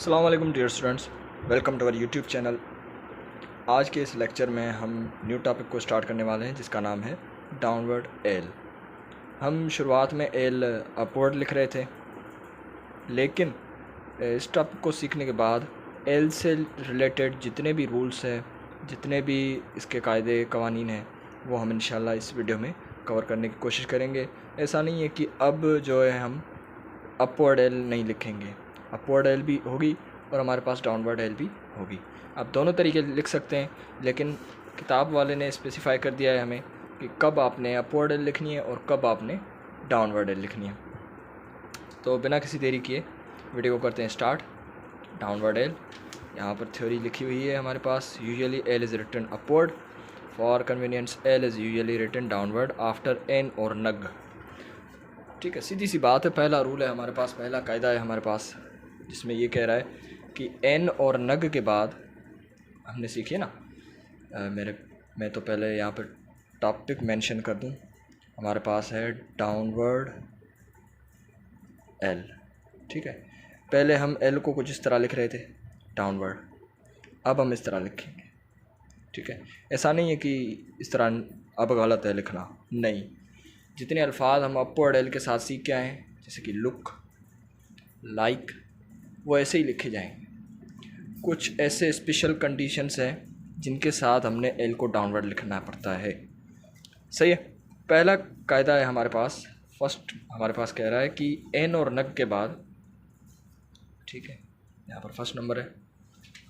अस्सलाम वालेकुम dear students, welcome to our YouTube channel. आज के इस लेक्चर में हम न्यू टॉपिक को स्टार्ट करने वाले हैं जिसका नाम है डाउनवर्ड एल। हम शुरुआत में एल अपवर्ड लिख रहे थे, लेकिन इस टॉपिक को सीखने के बाद एल से रिलेटेड जितने भी रूल्स हैं, जितने भी इसके कायदे कवानीन हैं, वो हम इंशाल्लाह इस वीडियो में कवर करने की कोशिश करेंगे। ऐसा नहीं है कि अब जो है हम अपवर्ड एल नहीं लिखेंगे, अपवर्ड एल भी होगी और हमारे पास डाउनवर्ड एल भी होगी। आप दोनों तरीके लिख सकते हैं, लेकिन किताब वाले ने स्पेसिफ़ाई कर दिया है हमें कि कब आपने अपवर्ड एल लिखनी है और कब आपने डाउनवर्ड एल लिखनी है। तो बिना किसी देरी किए वीडियो को करते हैं स्टार्ट। डाउनवर्ड एल, यहाँ पर थ्योरी लिखी हुई है हमारे पास। Usually L is written upward, for convenience L is usually written downward after N और नग। ठीक है, सीधी सी बात है। पहला रूल है हमारे पास, पहला कायदा है हमारे पास, जिसमें ये कह रहा है कि एन और नग के बाद हमने सीखी ना मैं तो पहले यहाँ पर टॉपिक मेंशन कर दूँ। हमारे पास है डाउनवर्ड एल। ठीक है, पहले हम एल को कुछ इस तरह लिख रहे थे डाउनवर्ड, अब हम इस तरह लिखेंगे। ठीक है, ऐसा नहीं है कि इस तरह अब गलत है लिखना, नहीं। जितने अल्फाज हम अपवर्ड एल के साथ सीख के आए हैं, जैसे कि लुक, लाइक, वो ऐसे ही लिखे जाएंगे। कुछ ऐसे स्पेशल कंडीशंस हैं जिनके साथ हमने एल को डाउनवर्ड लिखना पड़ता है। सही है, पहला कायदा है हमारे पास। फर्स्ट हमारे पास कह रहा है कि एन और नग के बाद, ठीक है, यहाँ पर फर्स्ट नंबर है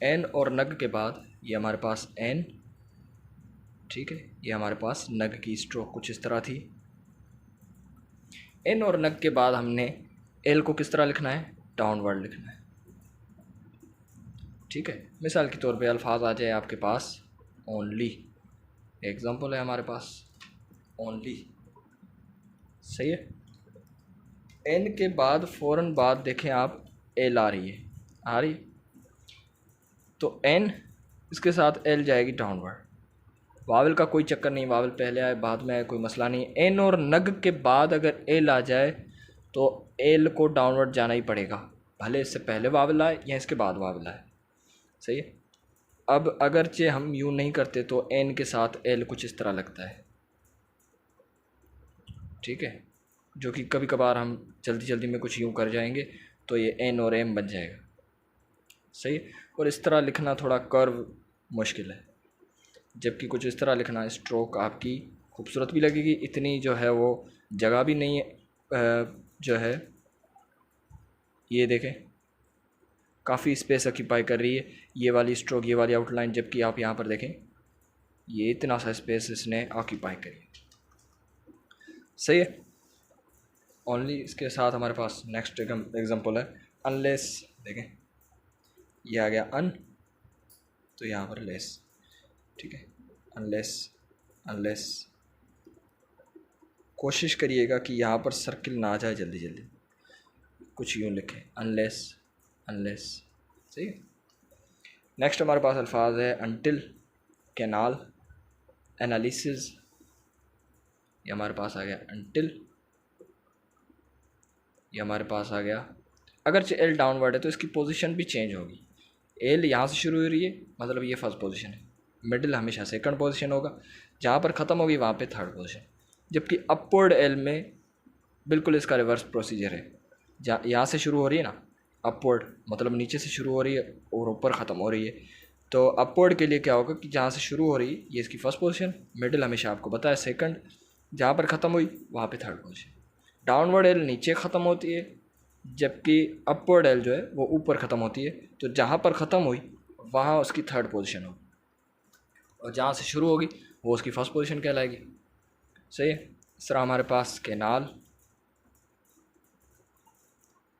एन और नग के बाद, ये हमारे पास एन, ठीक है, ये हमारे पास नग की स्ट्रोक कुछ इस तरह थी। एन और नग के बाद हमने एल को किस तरह लिखना है, डाउनवर्ड लिखना है। ठीक है, मिसाल के तौर पे अल्फाज आ जाए आपके पास ओनली, एग्जांपल है हमारे पास ओनली। सही है, एन के बाद फ़ौरन बाद देखें आप एल आ रही है, तो एन इसके साथ एल जाएगी डाउनवर्ड। वावल का कोई चक्कर नहीं, वावल पहले आए बाद में आए कोई मसला नहीं। एन और नग के बाद अगर एल आ जाए तो एल को डाउनवर्ड जाना ही पड़ेगा, भले इससे पहले वावल आए या इसके बाद वावल आए। सही है, अब अगरचे हम यूँ नहीं करते तो एन के साथ एल कुछ इस तरह लगता है। ठीक है, जो कि कभी कभार हम जल्दी जल्दी में कुछ यूँ कर जाएंगे तो ये एन और एम बन जाएगा। सही है, और इस तरह लिखना थोड़ा कर्व मुश्किल है, जबकि कुछ इस तरह लिखना स्ट्रोक आपकी खूबसूरत भी लगेगी। इतनी जो है वो जगह भी नहीं है, जो है ये देखें काफ़ी स्पेस ऑक्यूपाई कर रही है ये वाली स्ट्रोक, ये वाली आउटलाइन, जबकि आप यहाँ पर देखें ये इतना सा स्पेस इसने ऑक्यूपाई करी। सही है, ओनली इसके साथ हमारे पास नेक्स्ट एग्जांपल है अनलेस। देखें ये आ गया अन, तो यहाँ पर लेस। ठीक है, अनलेस अनलेस, कोशिश करिएगा कि यहाँ पर सर्किल ना आ जाए जल्दी जल्दी, कुछ यूँ लिखें अनलेस अनलेस। सही है, नेक्स्ट हमारे पास अल्फाज है अनटिल, कैनाल, एनालिसिस। ये हमारे पास आ गया अनटिल, ये हमारे पास आ गया। अगरचे एल डाउनवर्ड है तो इसकी पोजीशन भी चेंज होगी। एल यहाँ से शुरू हो रही है, मतलब ये फर्स्ट पोजीशन है, मिडिल हमेशा सेकंड पोजीशन होगा, जहाँ पर ख़त्म होगी वहाँ पे थर्ड पोजीशन। जबकि अपवर्ड एल में बिल्कुल इसका रिवर्स प्रोसीजर है। जहाँ यहाँ से शुरू हो रही है ना अपवर्ड, मतलब नीचे से शुरू हो रही है और ऊपर ख़त्म हो रही है, तो अपवर्ड के लिए क्या होगा कि जहाँ से शुरू हो रही है ये इसकी फ़र्स्ट पोजीशन, मिडिल हमेशा आपको पता है सेकंड, जहाँ पर ख़त्म हुई वहाँ पे थर्ड पोजीशन। डाउनवर्ड एल नीचे ख़त्म होती है, जबकि अपवर्ड एल जो है वो ऊपर ख़त्म होती है, तो जहाँ पर ख़त्म हुई वहाँ उसकी थर्ड पोजीशन होगी, और जहाँ से शुरू होगी वो उसकी फर्स्ट पोजीशन कहलाएगी। सही है, इस तरह हमारे पास कैनाल,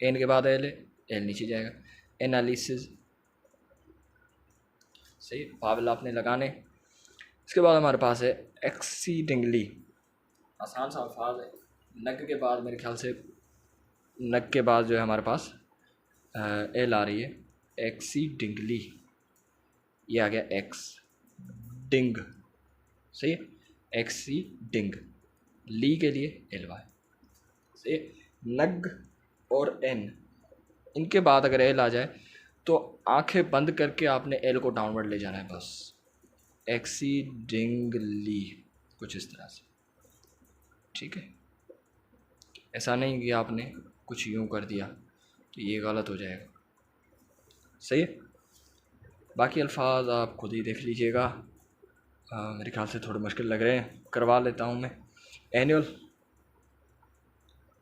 एन के बाद एल है, एल नीचे जाएगा। एनालिसिस, सही, वावल आपने लगाने। इसके बाद हमारे पास है एक्सीडिंगली, आसान सा अल्फाज है। नग के बाद मेरे ख्याल से नग के बाद जो है हमारे पास एल आ रही है, एक्सीडिंगली, ये आ गया एक्स डिंग। सही है, एक्सीडिंग, ली के लिए एल वाई। सही है, नग और एन, इनके बाद अगर एल आ जाए तो आंखें बंद करके आपने एल को डाउनवर्ड ले जाना है बस, एक्सीडिंगली, कुछ इस तरह से, ठीक है। ऐसा नहीं कि आपने कुछ यूँ कर दिया तो ये गलत हो जाएगा, सही है। बाकी अल्फाज आप खुद ही देख लीजिएगा, मेरे ख्याल से थोड़े मुश्किल लग रहे हैं, करवा लेता हूँ मैं। एनुअल,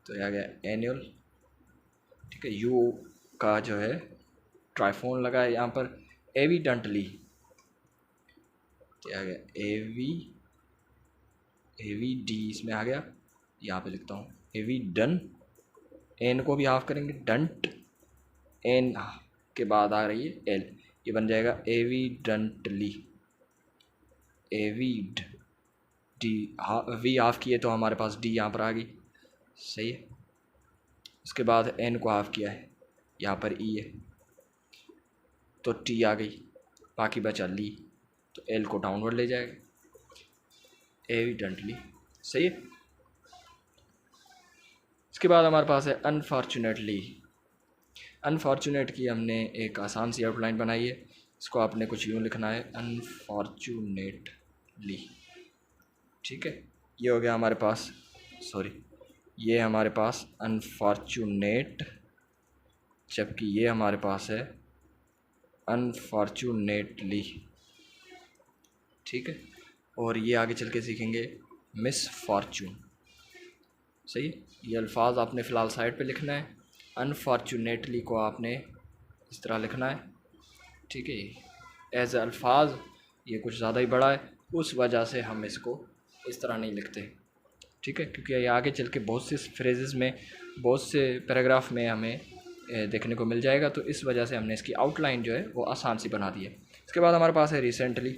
तो ये आ गया एनुअल, ठीक है। यू का जो है ट्राइफोन लगा है यहाँ पर। एविडेंटली, तो आ गया एवी डी इसमें आ गया, यहाँ पे लिखता हूँ एविडन, एन को भी हाफ करेंगे, डंट, एन के बाद आ रही है एल, ये बन जाएगा एविडेंटली, एविड डी, वी हाफ किए तो हमारे पास डी यहाँ पर आ गई, सही है। उसके बाद एन को हाफ किया है, यहाँ पर ई है तो टी आ गई, बाकी बचा ली, तो एल को डाउनवर्ड ले जाएगा, एविडेंटली, सही है। इसके बाद हमारे पास है अनफॉर्चुनेटली। अनफॉर्चुनेट की हमने एक आसान सी आउटलाइन बनाई है, इसको आपने कुछ यूँ लिखना है, अनफॉर्चुनेटली, ठीक है। ये हो गया हमारे पास, सॉरी, ये हमारे पास अनफॉर्चुनेट, जबकि ये हमारे पास है अनफॉर्चुनेटली, ठीक है। और ये आगे चल के सीखेंगे मिसफॉर्चून, सही है। ये अल्फाज आपने फ़िलहाल साइड पे लिखना है, अनफॉर्चुनेटली को आपने इस तरह लिखना है, ठीक है। एज अल्फाज ये कुछ ज़्यादा ही बड़ा है, उस वजह से हम इसको इस तरह नहीं लिखते, ठीक है, क्योंकि ये आगे चल के बहुत से फ्रेजेस में, बहुत से पैराग्राफ में हमें देखने को मिल जाएगा, तो इस वजह से हमने इसकी आउटलाइन जो है वो आसान सी बना दी है। इसके बाद हमारे पास है रिसेंटली,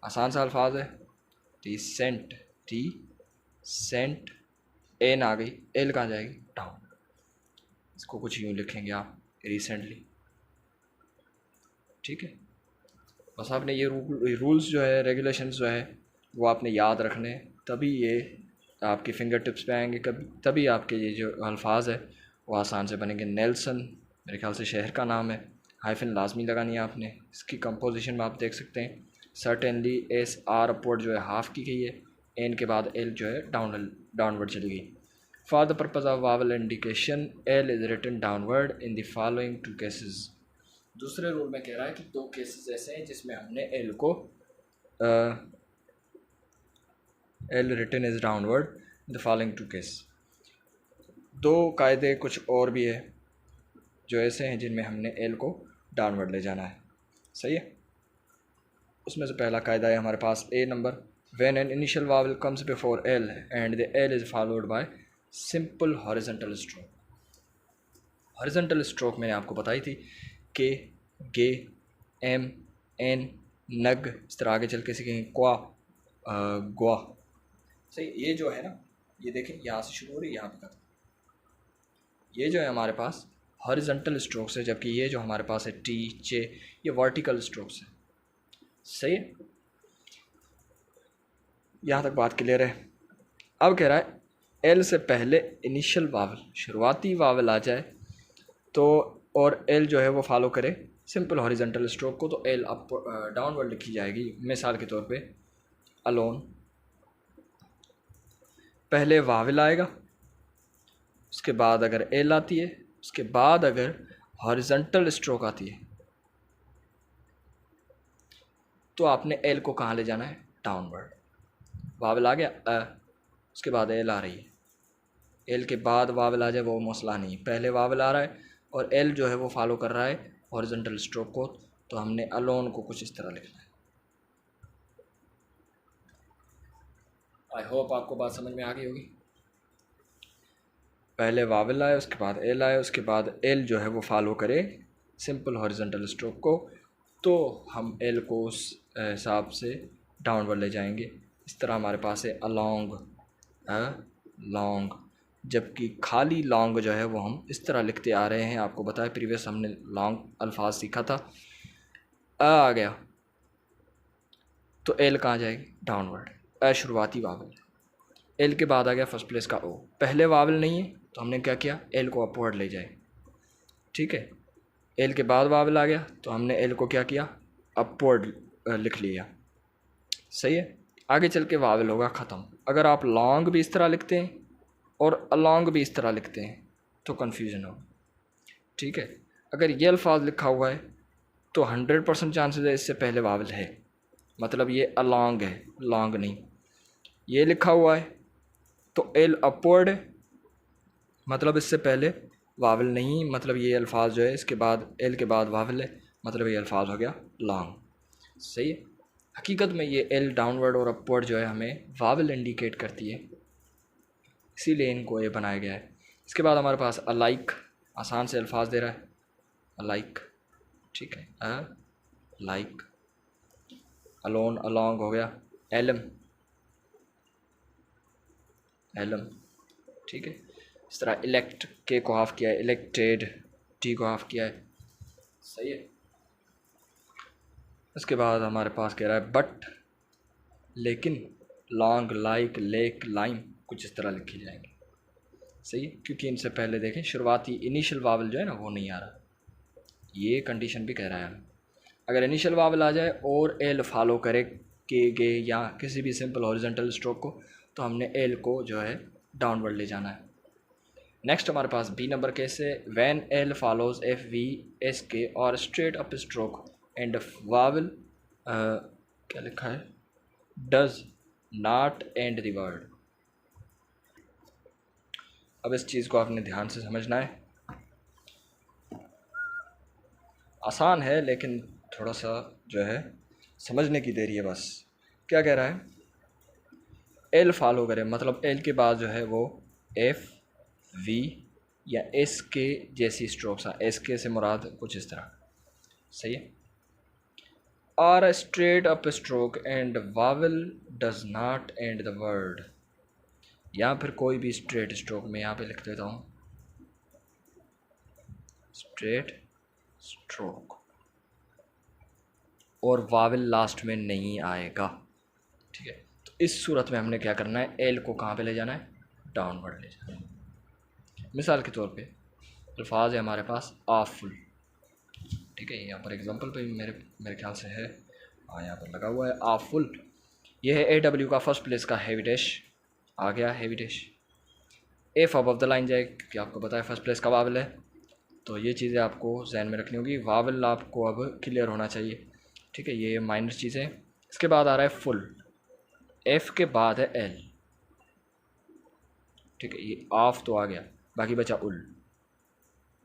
आसान सा अल्फाज है, रिसेंट, सेंट, एन आ गई, एल कहाँ जाएगी, डाउन, इसको कुछ यूँ लिखेंगे आप, रिसेंटली, ठीक है। बस आपने ये रूल्स जो है, रेगुलेशंस जो है वो आपने याद रखने, तभी ये आपके फिंगर टिप्स पे आएंगे, कभी तभी आपके ये जो अल्फाज है वो आसान से बनेंगे। नेल्सन मेरे ख्याल से शहर का नाम है, हाइफन लाजमी लगानी है आपने। इसकी कंपोजिशन में आप देख सकते हैं, सर्टेनली एस आर अपवर्ड जो है हाफ की गई है, एन के बाद एल जो है डाउनवर्ड चली गई। For the purpose of vowel indication L is written downward in the following 2 cases. दूसरे रूल में कह रहा है कि 2 केसेस ऐसे हैं जिसमें हमने एल को L written is downward in the following 2 case. 2 कायदे कुछ और भी है जो ऐसे हैं जिनमें हमने एल को डाउनवर्ड ले जाना है, सही है। उसमें से पहला कायदा है हमारे पास A number, when an initial vowel comes before L and the L is followed by simple horizontal stroke. Horizontal stroke मैंने आपको बताई थी के, गे, एम, एन, नग, इस तरह आगे चल के सीखेंगे, क्वा, ग्वा, सही। ये जो है ना, ये देखें यहाँ से शुरू हो रही है, यहाँ पे खत्म, ये जो है हमारे पास हॉरिजॉन्टल स्ट्रोक्स है, जबकि ये जो हमारे पास है टी, चे, ये वर्टिकल स्ट्रोक्स है, सही है। यहाँ तक बात क्लियर है। अब कह रहा है एल से पहले इनिशियल वावल, शुरुआती वावल आ जाए तो, और एल जो है वो फॉलो करे सिंपल हॉरिजॉन्टल स्ट्रोक को, तो एल अप डाउनवर्ड लिखी जाएगी। मिसाल के तौर पे अलोन, पहले वावल आएगा, उसके बाद अगर एल आती है, उसके बाद अगर हॉरिजॉन्टल स्ट्रोक आती है, तो आपने एल को कहाँ ले जाना है, डाउनवर्ड। वावल आ गया उसके बाद एल आ रही है, एल के बाद वावल आ जाए वो मसला नहीं, पहले वावल आ रहा है और एल जो है वो फॉलो कर रहा है हॉरिजॉन्टल स्ट्रोक को, तो हमने अलोन को कुछ इस तरह लिखना है। आई होप आपको बात समझ में आ गई होगी। पहले वावल आए, उसके बाद एल आए, उसके बाद एल जो है वो फॉलो करे सिंपल हॉरिजॉन्टल स्ट्रोक को, तो हम एल को उस हिसाब से डाउनवर्ड ले जाएंगे। इस तरह हमारे पास है अलोंग, लॉन्ग, जबकि खाली लॉन्ग जो है वो हम इस तरह लिखते आ रहे हैं। आपको बताया प्रीवियस हमने लॉन्ग अल्फाज सीखा था, आ गया तो एल कहाँ जाएगी, डाउनवर्ड, शुरुआती वावल, एल के बाद आ गया फर्स्ट प्लेस का ओ, पहले वावल नहीं है तो हमने क्या किया, एल को अपवर्ड ले जाए, ठीक है। एल के बाद वावल आ गया तो हमने एल को क्या किया, अपवर्ड लिख लिया। सही है। आगे चल के वावल होगा ख़त्म। अगर आप लॉन्ग भी इस तरह लिखते हैं और अलॉन्ग भी इस तरह लिखते हैं तो कन्फ्यूज़न होगा। ठीक है। अगर ये अल्फाज लिखा हुआ है तो 100% चांसेस है इससे पहले वावल है, मतलब ये अलॉन्ग है, लॉन्ग नहीं। ये लिखा हुआ है तो एल अपवर्ड है, मतलब इससे पहले वावल नहीं, मतलब ये अल्फाज जो है इसके बाद एल के बाद वावल है, मतलब ये अल्फाज हो गया लॉन्ग। सही है। हकीकत में ये एल डाउनवर्ड और अपवर्ड जो है हमें वावल इंडिकेट करती है, इसीलिए इनको ये बनाया गया है। इसके बाद हमारे पास अलाइक, आसान से अल्फाज दे रहा है, अलाइक। ठीक है, अ लाइक। अलोन, अलॉन्ग हो गया, एलम, एलम। ठीक है। इस तरह इलेक्ट, के को हाफ किया है, इलेक्टेड, टी को हाफ किया है। सही है। उसके बाद हमारे पास कह रहा है बट, लेकिन, लॉन्ग, लाइक, लेक, लाइम, कुछ इस तरह लिखी जाएंगे। सही है, क्योंकि इनसे पहले देखें शुरुआती इनिशियल वावल जो है ना वो नहीं आ रहा, ये कंडीशन भी कह रहा है हमें। अगर इनिशियल वावल आ जाए और एल फॉलो करे के गे या किसी भी सिंपल हॉरिजॉन्टल स्ट्रोक को, तो हमने एल को जो है डाउनवर्ड ले जाना है। नेक्स्ट हमारे पास बी नंबर केस है, when L follows F V S K और straight up stroke and vowel क्या लिखा है, does not end the word. अब इस चीज़ को आपने ध्यान से समझना है, आसान है लेकिन थोड़ा सा जो है समझने की देरी है बस। क्या कह रहा है, एल फॉलो करे, मतलब एल के बाद जो है वो एफ वी या एस के जैसी स्ट्रोक्स, एस के से मुराद कुछ इस तरह। सही है। R straight up stroke and vowel does not end the word, या फिर कोई भी स्ट्रेट स्ट्रोक में यहाँ पे लिख देता हूँ, स्ट्रेट स्ट्रोक और वावल लास्ट में नहीं आएगा। ठीक है। तो इस सूरत में हमने क्या करना है, एल को कहाँ पे ले जाना है, डाउनवर्ड ले जाना है। मिसाल के तौर पे अल्फाज है हमारे पास आफुल। ठीक है, यहाँ पर एग्जांपल पे मेरे मेरे ख्याल से है, हाँ यहाँ पर लगा हुआ है आफुल। ये है ए डब्ल्यू का फर्स्ट प्लेस का हैवी डैश आ गया, heavy dash. F above the line जाए क्योंकि आपको पता है फर्स्ट प्लेस का वावल है, तो ये चीज़ें आपको जहन में रखनी होगी। वावल आपको अब क्लियर होना चाहिए। ठीक है, ये माइनर चीज़ें। इसके बाद आ रहा है फुल, एफ के बाद है एल। ठीक है, ये ऑफ तो आ गया, बाकी बचा उल,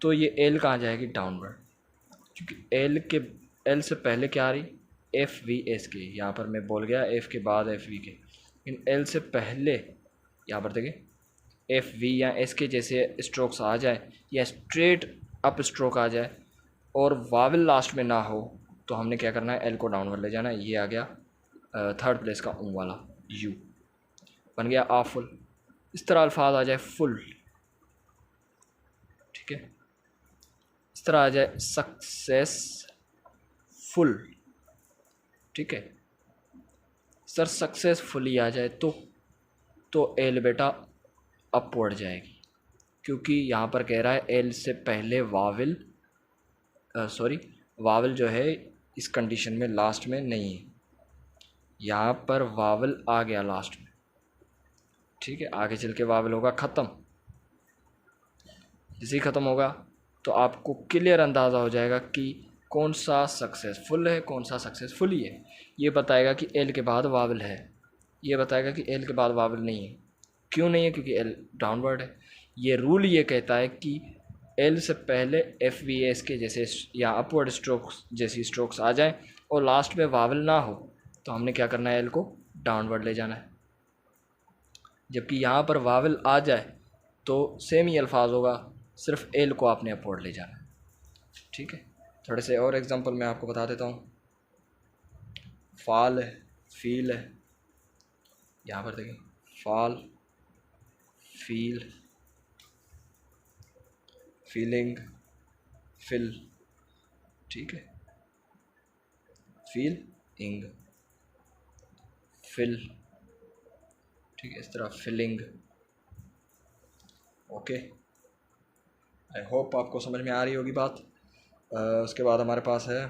तो ये एल कहाँ जाएगी, डाउनवर्ड, क्योंकि एल से पहले क्या आ रही, एफ वी एस के। यहाँ पर मैं बोल गया एफ के बाद एफ वी के, लेकिन एल से पहले यहाँ पर देखिए एफ वी या एस के जैसे स्ट्रोक्स आ जाए या स्ट्रेट अप स्ट्रोक आ जाए और वावल लास्ट में ना हो, तो हमने क्या करना है, एल को डाउनवर्ड ले जाना है। ये आ गया थर्ड प्लेस का ऊ वाला यू, बन गया आ फुल। इस तरह अल्फाज आ जाए फुल, ठीक है, इस तरह आ जाए सक्सेसफुल। ठीक है, सर सक्सेसफुली आ जाए तो एल बेटा अपवर्ड जाएगी, क्योंकि यहाँ पर कह रहा है एल से पहले वावल, सॉरी वावल जो है इस कंडीशन में लास्ट में नहीं है, यहाँ पर वावल आ गया लास्ट में। ठीक है, आगे चल के वावल होगा ख़त्म। जैसे ही ख़त्म होगा तो आपको क्लियर अंदाज़ा हो जाएगा कि कौन सा सक्सेसफुल है, कौन सा सक्सेसफुली है। ये बताएगा कि एल के बाद वावल है, ये बताएगा कि एल के बाद वावल नहीं है। क्यों नहीं है, क्योंकि एल डाउनवर्ड है। ये रूल ये कहता है कि एल से पहले एफ वी एस के जैसे या अपवर्ड स्ट्रोक्स जैसी स्ट्रोक्स आ जाएं और लास्ट में वावल ना हो, तो हमने क्या करना है, एल को डाउनवर्ड ले जाना है। जबकि यहाँ पर वावल आ जाए तो सेम ही अल्फाज होगा, सिर्फ एल को आपने अपवर्ड ले जाना है। ठीक है, थोड़े से और एग्जांपल मैं आपको बता देता हूँ। फाल है, फील है, यहाँ पर देखें फाल, फील, फीलिंग, फिल। ठीक है, फील इंग, फिल। ठीक है, इस तरह फिलिंग। ओके, आई होप आपको समझ में आ रही होगी बात। उसके बाद हमारे पास है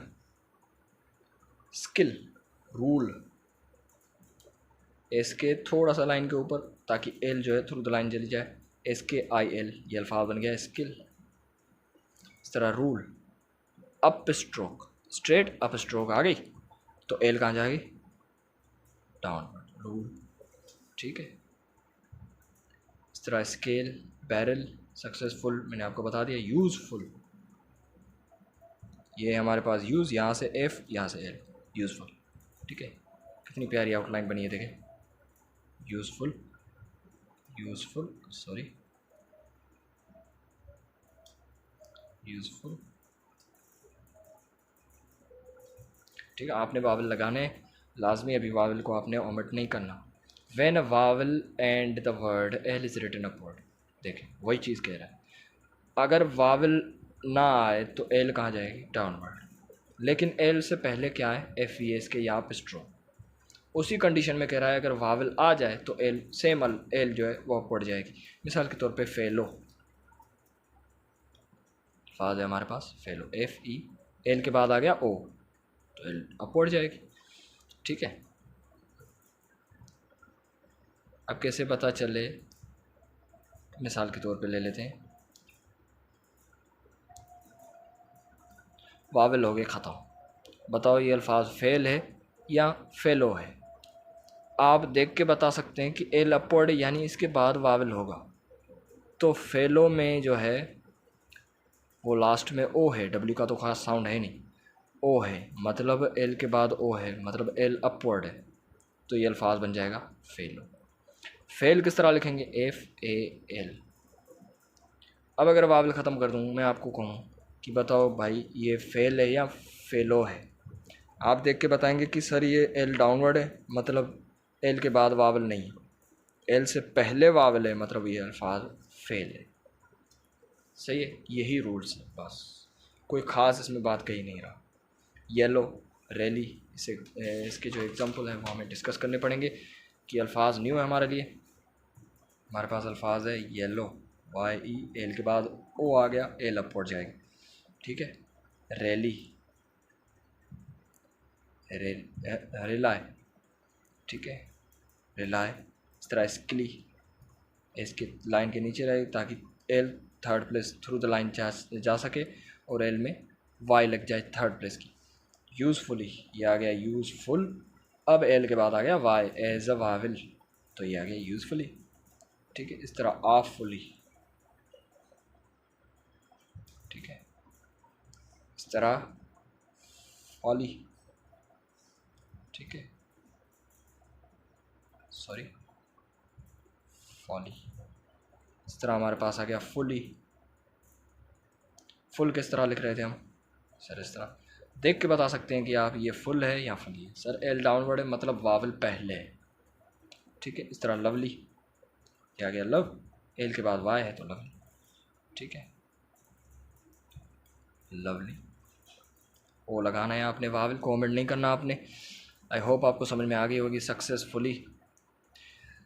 स्किल, रूल, एस के थोड़ा सा लाइन के ऊपर ताकि एल जो है थ्रू द लाइन चली जाए, एस के आई एल, ये अल्फाज बन गया स्किल। इस तरह rule, up stroke, straight up stroke आ गई तो एल कहाँ जाएगी, डाउनवर्ड, रूल। ठीक है। इस तरह स्केल, बैरल, सक्सेसफुल मैंने आपको बता दिया। यूज़फुल, ये हमारे पास यूज़, यहाँ से एफ, यहाँ से एल, यूज़फुल। ठीक है, कितनी प्यारी आउटलाइन बनी है देखें, यूज़फुल, यूज़फुल, सॉरी, यूज़फुल। ठीक है, आपने वावल लगाने लाजमी, अभी वावल को आपने ओमिट नहीं करना। When a vowel ends the word L is written upward, देखें वही चीज़ कह रहा है, अगर वावल ना आए तो एल कहाँ जाएगी, डाउनवर्ड। लेकिन एल से पहले क्या है, एफ ई एस के यहाँ पे स्ट्रोक, उसी कंडीशन में कह रहा है अगर वावल आ जाए तो एल सेम एल जो है वो अपवर्ड जाएगी। मिसाल के तौर पे फेलो, फाज है हमारे पास फेलो, एफ ई, एल के बाद आ गया ओ तो एल अपवर्ड जाएगी। ठीक है, अब कैसे पता चले, मिसाल के तौर पे ले लेते हैं, वावल हो गए ख़त्म, बताओ ये अल्फाज फेल है या फेलो है। आप देख के बता सकते हैं कि एल अपवर्ड यानी इसके बाद वावल होगा, तो फेलो में जो है वो लास्ट में ओ है, डब्ल्यू का तो खास साउंड है नहीं, ओ है मतलब एल के बाद ओ है मतलब एल अपवर्ड है, तो ये अल्फाज बन जाएगा फेलो। फेल किस तरह लिखेंगे, एफ ए एल। अब अगर वावल ख़त्म कर दूँ, मैं आपको कहूँ कि बताओ भाई ये फेल है या फेलो है, आप देख के बताएंगे कि सर ये एल डाउनवर्ड है मतलब एल के बाद वावल नहीं, एल से पहले वावल है मतलब ये अल्फाज फेल है। सही है, यही रूल्स है बस, कोई ख़ास इसमें बात कही नहीं रहा। येलो, रैली, इसे इसके जो एग्जांपल हैं वो हमें डिस्कस करने पड़ेंगे कि अल्फाज न्यू है हमारे लिए। हमारे पास अल्फाज है येलो, वाई ई, एल के बाद ओ आ गया, एल अपवर्ड जाएगी। ठीक है, रैली, रिलाय, ठीक है, रिलाय। इस तरह स्किली, इसके लाइन के नीचे रहेगी ताकि L third place through the line जा सके और एल में वाई लग जाए थर्ड प्लेस की। यूज़फुली, ये आ गया यूज़फुल, अब एल के बाद आ गया वाई एज अ वाविल, तो ये आ गया यूज़फुली। ठीक है, इस तरह ऑफुली, ठीक है, इस तरह फॉली, ठीक है, सॉरी फॉली। इस तरह हमारे पास आ गया फुली। फुल किस तरह लिख रहे थे हम सर, इस तरह देख के बता सकते हैं कि आप ये फुल है या फुली है। सर एल डाउनवर्ड है मतलब वावल पहले है। ठीक है, इस तरह लवली, क्या गया लव, एल के बाद वाई है तो लवली। ठीक है, लवली, ओ लगाना है आपने, वावल को ओमिट नहीं करना आपने। आई होप आपको समझ में आ गई होगी successfully.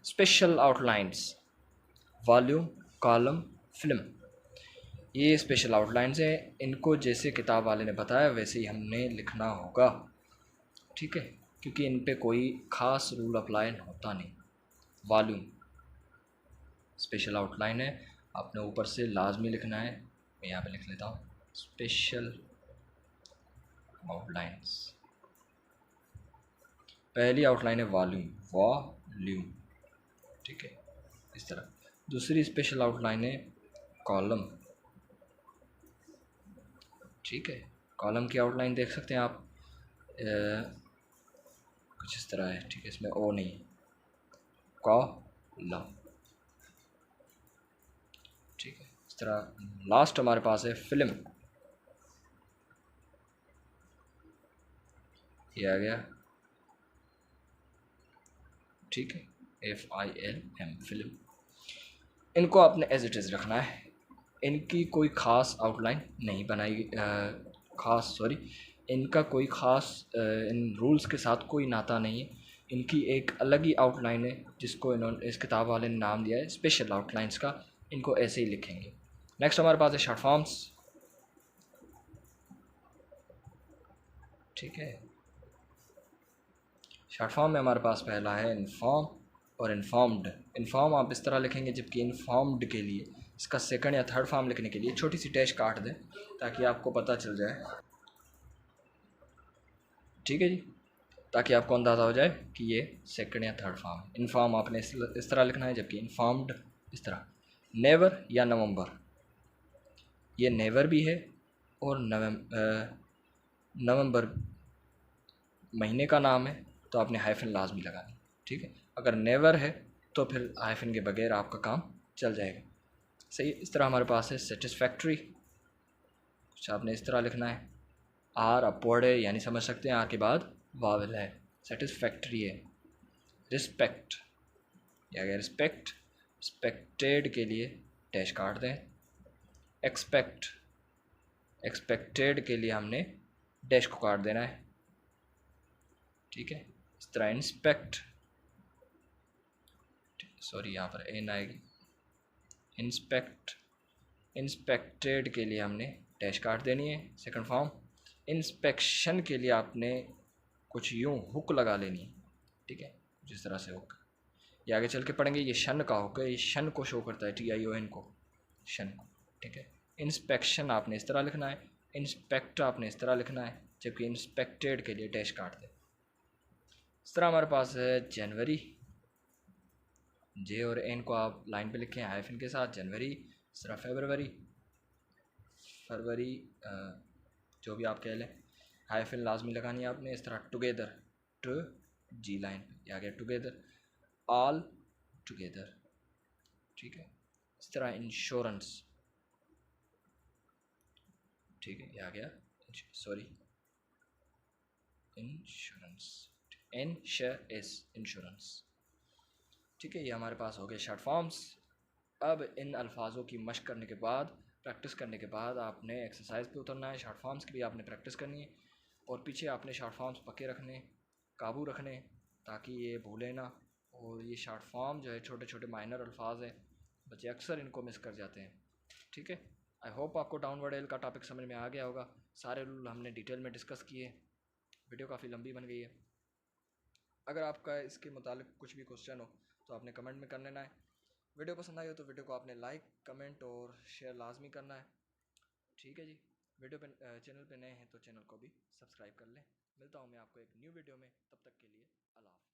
Special outlines, volume, column, film, ये स्पेशल आउटलाइंस हैं, इनको जैसे किताब वाले ने बताया वैसे ही हमने लिखना होगा। ठीक है, क्योंकि इन पे कोई ख़ास रूल अप्लाई होता नहीं। वॉल्यूम स्पेशल आउटलाइन है, आपने ऊपर से लाजमी लिखना है, मैं यहाँ पे लिख लेता हूँ स्पेशल आउटलाइंस। पहली आउटलाइन है वॉल्यूम, वॉल्यूम, ठीक है, इस तरह। दूसरी स्पेशल आउटलाइन है कॉलम, ठीक है, कॉलम की आउटलाइन देख सकते हैं आप, कुछ इस तरह है। ठीक है, इसमें ओ नहीं, कॉलम, ठीक है, इस तरह। लास्ट हमारे पास है फिल्म, ये आ गया, ठीक है, FILM, फिल्म। इनको आपने एज इट इज़ रखना है, इनकी कोई ख़ास आउटलाइन नहीं बनाई, इनका कोई ख़ास इन रूल्स के साथ कोई नाता नहीं है। इनकी एक अलग ही आउटलाइन है जिसको इन्होंने इस किताब वाले ने नाम दिया है स्पेशल आउटलाइंस का, इनको ऐसे ही लिखेंगे। नेक्स्ट हमारे पास है शॉर्ट फॉर्म्स। ठीक है। शॉर्ट फॉर्म में हमारे पास पहला है इन्फॉर्म और इन्फॉर्म्ड। इन्फॉर्म आप इस तरह लिखेंगे, जबकि इन्फॉर्म्ड के लिए इसका सेकंड या थर्ड फॉर्म लिखने के लिए छोटी सी डैश काट दें ताकि आपको पता चल जाए। ठीक है जी, ताकि आपको अंदाज़ा हो जाए कि ये सेकंड या थर्ड फॉर्म है। इन्फॉर्म आपने इस तरह लिखना है, जबकि इन्फॉर्म्ड इस तरह। नेवर या नवंबर, ये नेवर भी है और नवंबर महीने का नाम है, तो आपने हाइफन लाजमी लगानी। ठीक है, अगर नेवर है तो फिर हाइफन के बगैर आपका काम चल जाएगा। सही, इस तरह हमारे पास है सेटिस्फैक्ट्री, कुछ आपने इस तरह लिखना है। आर अपवर्ड है, यानी समझ सकते हैं आर के बाद वावल है। सेटिस्फैक्ट्री है। रिस्पेक्ट, या अगर रिस्पेक्ट, रिस्पेक्टेड के लिए डैश काट दें। एक्सपेक्ट, एक्सपेक्टेड के लिए हमने डैश को काट देना है। ठीक है, इस तरह इंस्पेक्ट, सॉरी यहाँ पर एन आएगी। इंस्पेक्ट, इंस्पेक्टेड के लिए हमने डैश काट देनी है, सेकंड फॉर्म। इंस्पेक्शन के लिए आपने कुछ यूँ हुक लगा लेनी है। ठीक है, जिस तरह से हुक, ये आगे चल के पढ़ेंगे। ये शन का हुक है, ये शन को शो करता है, TION को, शन को। ठीक है, इंस्पेक्शन आपने इस तरह लिखना है, इंस्पेक्ट आपने इस तरह लिखना है, जबकि इंस्पेक्टेड के लिए डैश काट दें। इस तरह हमारे पास है जनवरी। जे और एन को आप लाइन पे लिखें हाइफन के साथ। जनवरी, इस तरह फरवरी, फरवरी जो भी आप कह लें, हाइफन लाजमी लगानी है आपने। इस तरह टुगेदर, टू जी लाइन पे, आ गया टुगेदर। ऑल टुगेदर, ठीक है। इस तरह इंश्योरेंस, ठीक है, ये आ गया, सॉरी इंश्योरेंस, इंश्योरेंस। ठीक है, ये हमारे पास हो गए शॉर्ट फॉर्म्स। अब इन अल्फाजों की मशक करने के बाद, प्रैक्टिस करने के बाद, आपने एक्सरसाइज पे उतरना है। शॉर्ट फॉर्म्स की भी आपने प्रैक्टिस करनी है और पीछे आपने शॉर्ट फॉर्म्स पक्के रखने, काबू रखने, ताकि ये भूले ना। और ये शॉर्ट फॉर्म जो है छोटे छोटे माइनर अल्फाज हैं, बच्चे अक्सर इनको मिस कर जाते हैं। ठीक है, आई होप आपको डाउनवर्ड एल का टॉपिक समझ में आ गया होगा। सारे रूल हमने डिटेल में डिस्कस किए। वीडियो काफ़ी लंबी बन गई है। अगर आपका इसके मुतालिक कुछ भी क्वेश्चन हो तो आपने कमेंट में कर लेना है। वीडियो पसंद आई हो तो वीडियो को आपने लाइक, कमेंट और शेयर लाजमी करना है। ठीक है जी, वीडियो पे चैनल पे नए हैं तो चैनल को भी सब्सक्राइब कर लें। मिलता हूँ मैं आपको एक न्यू वीडियो में, तब तक के लिए अल्लाह हाफ़िज़।